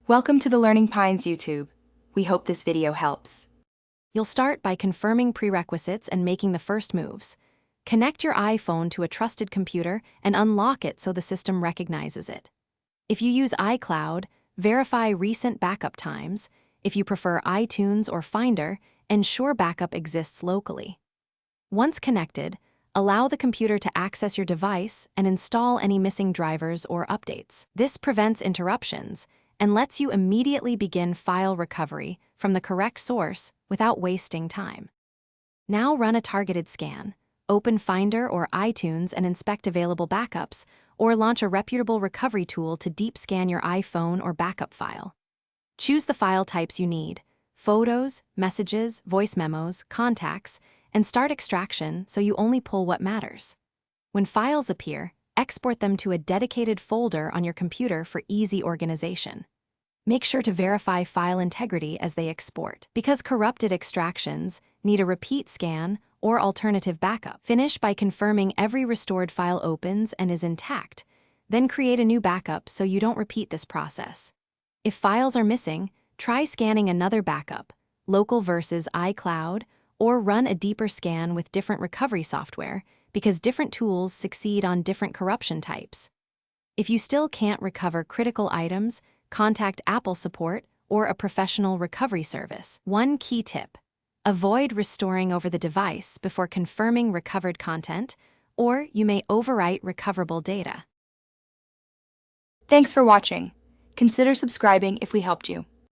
Welcome to the Learning Pines YouTube. We hope this video helps. You'll start by confirming prerequisites and making the first moves. Connect your iPhone to a trusted computer and unlock it so the system recognizes it. If you use iCloud, verify recent backup times. If you prefer iTunes or Finder, ensure backup exists locally. Once connected, allow the computer to access your device and install any missing drivers or updates. This prevents interruptions and lets you immediately begin file recovery from the correct source without wasting time. Now run a targeted scan, open Finder or iTunes and inspect available backups, or launch a reputable recovery tool to deep scan your iPhone or backup file. Choose the file types you need: photos, messages, voice memos, contacts, and start extraction so you only pull what matters. When files appear, export them to a dedicated folder on your computer for easy organization. Make sure to verify file integrity as they export, because corrupted extractions need a repeat scan or alternative backup. Finish by confirming every restored file opens and is intact, then create a new backup so you don't repeat this process. If files are missing, try scanning another backup, local versus iCloud, or run a deeper scan with different recovery software, because different tools succeed on different corruption types. If you still can't recover critical items, contact Apple support or a professional recovery service. One key tip: avoid restoring over the device before confirming recovered content, or you may overwrite recoverable data. Thanks for watching. Consider subscribing if we helped you.